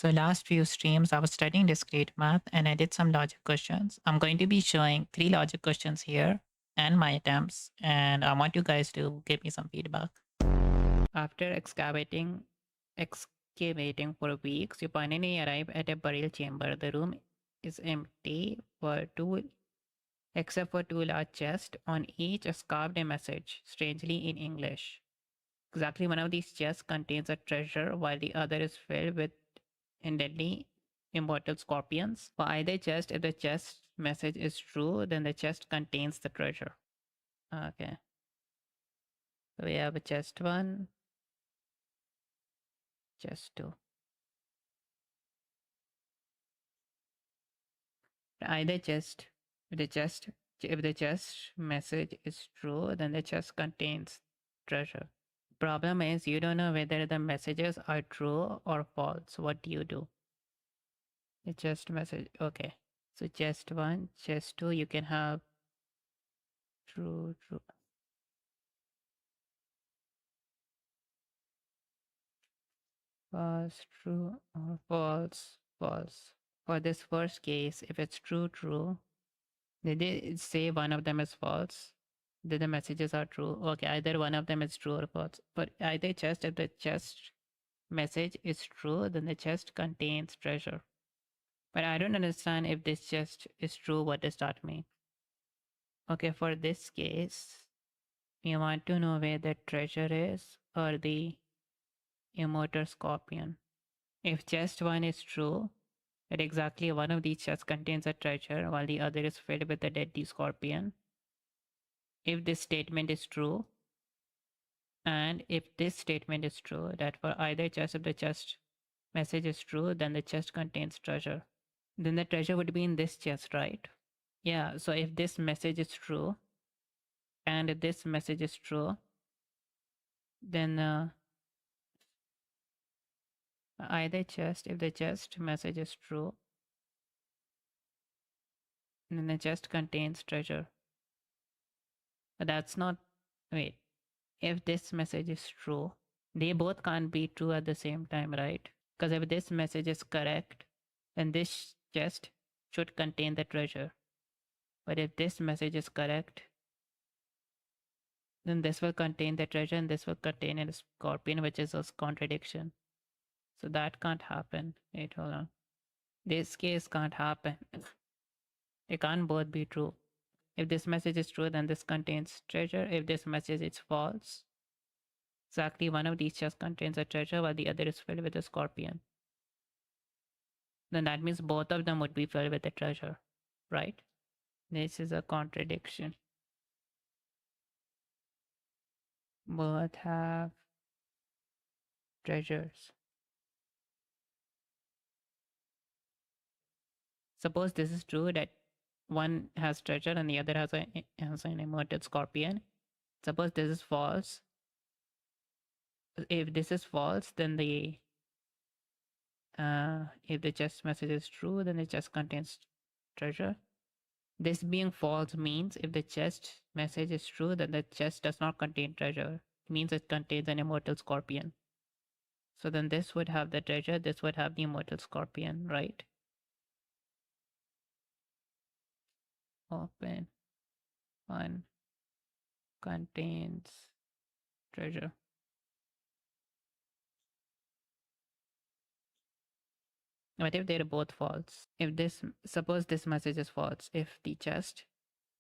So last few streams, I was studying discrete math and I did some logic questions. I'm going to be showing 3 logic questions here and my attempts. And I want you guys to give me some feedback. After excavating for weeks, you finally arrive at a burial chamber. The room is empty except for two large chests. On each is carved a message, strangely in English. Exactly one of these chests contains a treasure, while the other is filled with deadly immortal scorpions. For either chest, if the chest message is true, then the chest contains the treasure. Okay. So we have a chest 1, chest 2. Either chest, if the chest, if the chest message is true, then the chest contains treasure. Problem is you don't know whether the messages are true or false. What do you do? The chest message. Okay. So chest 1, chest 2, you can have true, true. False, true, or false, false. For this first case, if it's true, true, did they say one of them is false? Did the messages are true? Okay, either one of them is true or false. But either chest, if the chest message is true, then the chest contains treasure. But I don't understand if this chest is true, what does that mean? Okay, for this case, you want to know where the treasure is or the immortal scorpion. If chest 1 is true, that exactly one of these chests contains a treasure while the other is filled with a deadly scorpion. If this statement is true, and if this statement is true, that for either chest, if the chest message is true, then the chest contains treasure. Then the treasure would be in this chest, right? Yeah, so if this message is true, and if this message is true, then either chest, if the chest message is true, then the chest contains treasure. But that's not, wait, if this message is true, they both can't be true at the same time, right? Because if this message is correct, then this chest should contain the treasure. But if this message is correct, then this will contain the treasure and this will contain a scorpion, which is a contradiction. So that can't happen. Wait, hold on. This case can't happen. They can't both be true. If this message is true, then this contains treasure. If this message is false, exactly one of these chests contains a treasure while the other is filled with a scorpion. Then that means both of them would be filled with a treasure, right? This is a contradiction. Both have treasures. Suppose this is true that one has treasure and the other has an immortal scorpion. Suppose this is false. If this is false, then if the chest message is true, then the chest contains treasure. This being false means if the chest message is true, then the chest does not contain treasure. It means it contains an immortal scorpion. So then this would have the treasure, this would have the immortal scorpion, right? Open one contains treasure. What if they're both false? If this, suppose this message is false. If the chest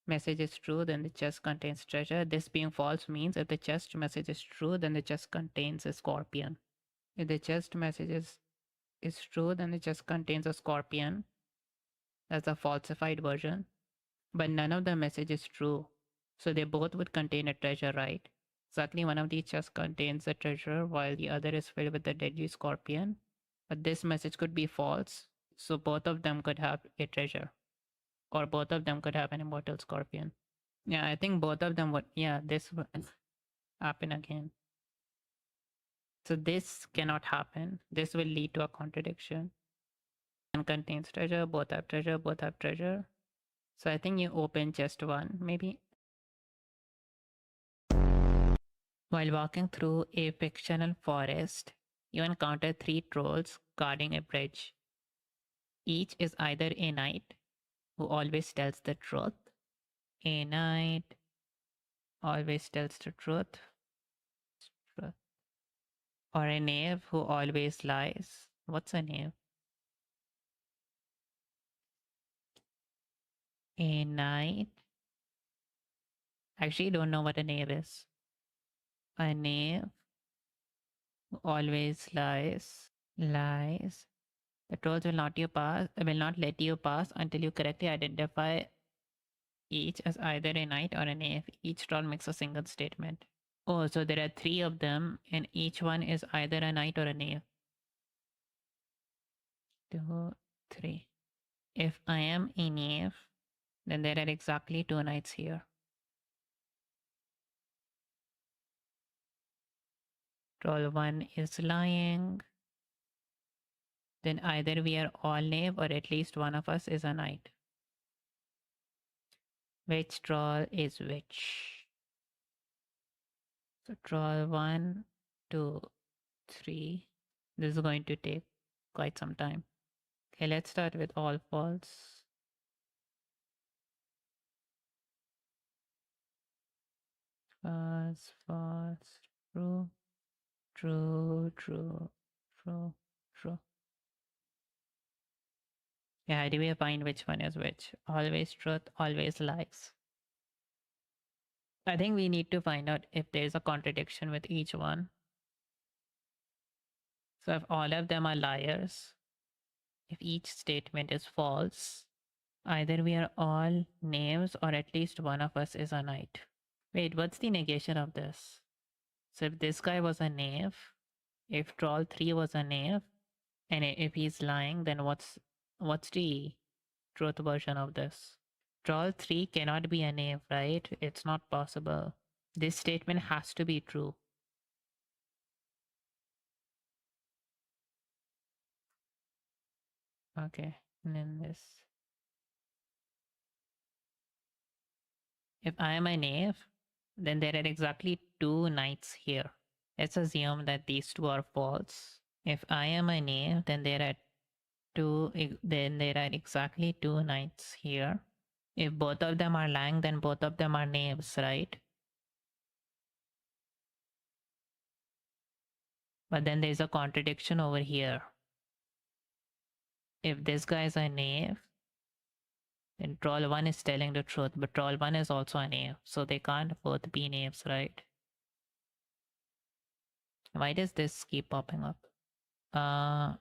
message is true, then the chest contains treasure. This being false means if the chest message is true, then the chest contains a scorpion. If the chest message is true, then the chest contains a scorpion. That's a falsified version. But none of the message is true. So they both would contain a treasure, right? Exactly one of these chests contains a treasure while the other is filled with a deadly scorpion. But this message could be false. So both of them could have a treasure. Or both of them could have an immortal scorpion. Yeah, I think both of them would. Yeah, this would happen again. So this cannot happen. This will lead to a contradiction. One contains treasure, both have treasure, both have treasure. So I think you open chest 1, maybe. While walking through a fictional forest, You encounter three trolls guarding a bridge. Each is either a knight who always tells the truth, a knight always tells the truth, truth, or a knave who always lies. What's a knave? A knight. Actually, don't know what a knave is. A knave who always lies. Lies. The trolls will not let you pass until you correctly identify each as either a knight or a knave. Each troll makes a single statement. Oh, so there are three of them, and each one is either a knight or a knave. 2, 3. If I am a knave, then there are exactly two knights here. Troll 1 is lying. Then either we are all knave or at least one of us is a knight. Which troll is which? So troll 1, 2, 3. This is going to take quite some time. Okay, let's start with all false. False, false, true, true, true, true, true. Yeah, how do we find which one is which? Always truth, always lies. I think we need to find out if there's a contradiction with each one. So if all of them are liars, if each statement is false, either we are all knaves or at least one of us is a knight. Wait, what's the negation of this? So if this guy was a knave, if troll 3 was a knave, and if he's lying, then what's the truth version of this? Troll 3 cannot be a knave, right? It's not possible. This statement has to be true. Okay, and then this. If I am a knave, then there are exactly two knights here. Let's assume that these two are false. If I am a knave, then then there are exactly two knights here. If both of them are lying, then both of them are knaves, right? But then there's a contradiction over here. If this guy is a knave, then troll 1 is telling the truth, but troll 1 is also a knave, so they can't both be knaves, right? Why does this keep popping up?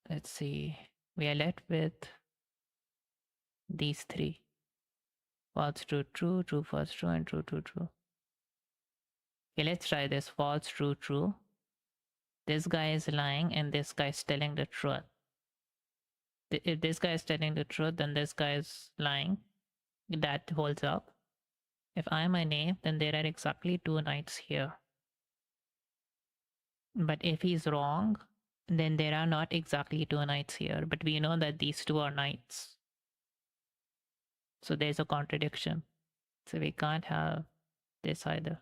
Let's see. We are left with these three. False, true, true, true, false, true, and true, true, true. Okay, let's try this. False, true, true. This guy is lying and this guy is telling the truth. If this guy is telling the truth, then this guy is lying. That holds up. If I'm a knave, then there are exactly two knights here. But if he's wrong, then there are not exactly two knights here. But we know that these two are knights. So there's a contradiction. So we can't have this either.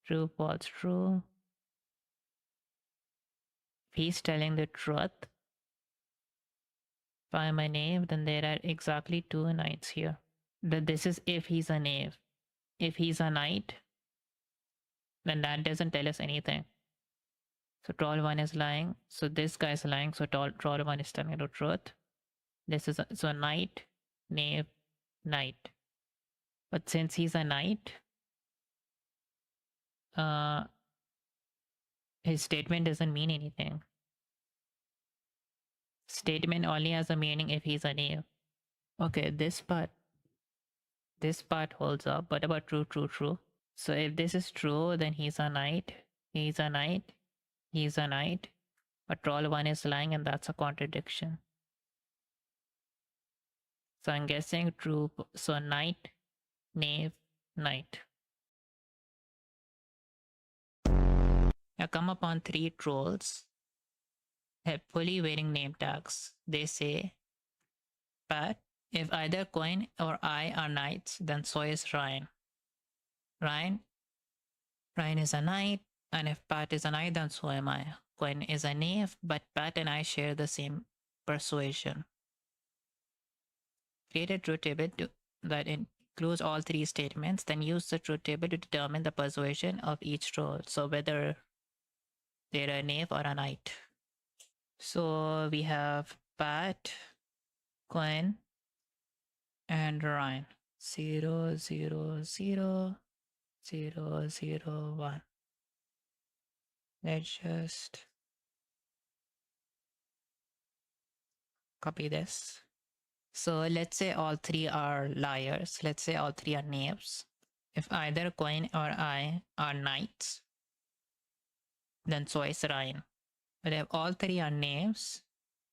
True, false, true. If he's telling the truth, if I'm a knave, then there are exactly two knights here. This is if he's a knave. If he's a knight, then that doesn't tell us anything. So troll 1 is lying. So this guy is lying. So troll 1 is telling the truth. This is so knight, knave, knight. But since he's a knight, uh, his statement doesn't mean anything. Statement only has a meaning if he's a knave. Okay, this part holds up. What about true, true, true? So if this is true, then he's a knight. He's a knight. He's a knight. But troll 1 is lying, and that's a contradiction. So I'm guessing true. So knight, knave, knight. I come upon three trolls, fully wearing name tags. They say, Pat, if either coin or I are knights, then so is Ryan. Ryan is a knight. And if Pat is a knight, then so am I. Coin is a knave, but Pat and I share the same persuasion. Create a truth table that includes all three statements, then use the truth table to determine the persuasion of each role. So whether they're a knave or a knight. So we have Pat, Coin, and Ryan. 0, 0, 0, 0, 0, 1. Let's just copy this. So let's say all three are liars. Let's say all three are knaves. If either Coin or I are knights, then so is Ryan. But if all three are knaves,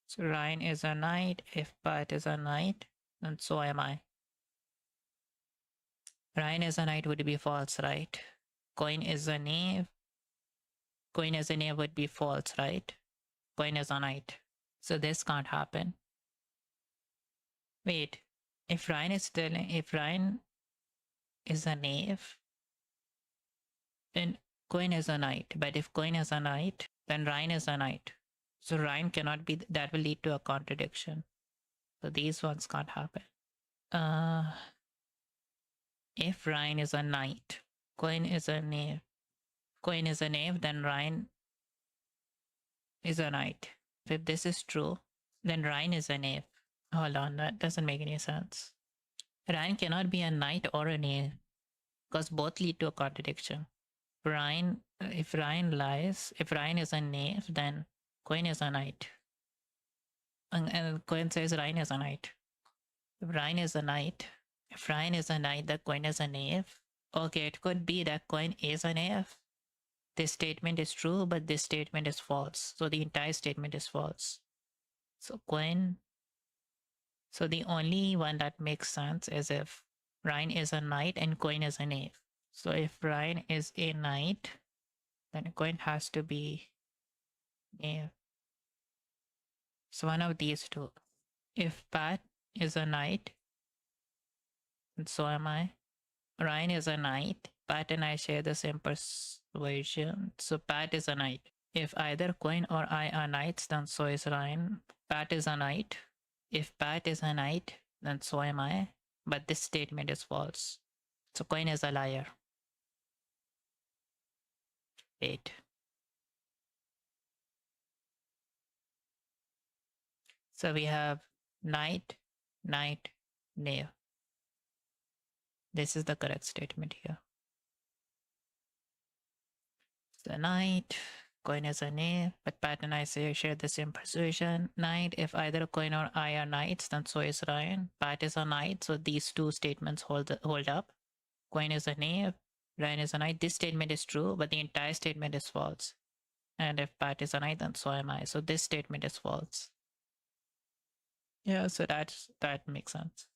so Ryan is a knight. If Pat is a knight, then so am I. Ryan is a knight would be false, right? Coin is a knave. Coin as a knave would be false, right? Coin is a knight. So this can't happen. Wait, if Ryan is a knave, then Coin is a knight. But if Coin is a knight, then Ryan is a knight. So Ryan cannot be, that will lead to a contradiction. So these ones can't happen. If Ryan is a knight, Coin is a knave. Coin is a knave, then Ryan is a knight. If this is true, then Ryan is a knave. Hold on, that doesn't make any sense. Ryan cannot be a knight or a knave because both lead to a contradiction. If Ryan lies, if Ryan is a knave, then Coin is a knight. And Coin says Ryan is a knight. If Ryan is a knight, the Coin is a knave. Okay, it could be that Coin is a knave. This statement is true, but this statement is false. So the entire statement is false. So Coin. So the only one that makes sense is if Ryan is a knight and Coin is a knave. So if Ryan is a knight, then Coin has to be knave. So one of these two. If Pat is a knight, and so am I. Ryan is a knight. Pat and I share the same persuasion. So Pat is a knight. If either Coin or I are knights, then so is Ryan. Pat is a knight. If Pat is a knight, then so am I. But this statement is false. So Coin is a liar. Wait. So we have knight, knight, knave. This is the correct statement here. The knight, Coin is a knave, but Pat and I share the same persuasion. Knight, if either Coin or I are knights, then so is Ryan. Pat is a knight, so these two statements hold up. Coin is a knave, Ryan is a knight. This statement is true, but the entire statement is false. And if Pat is a knight, then so am I. So this statement is false. Yeah, so that makes sense.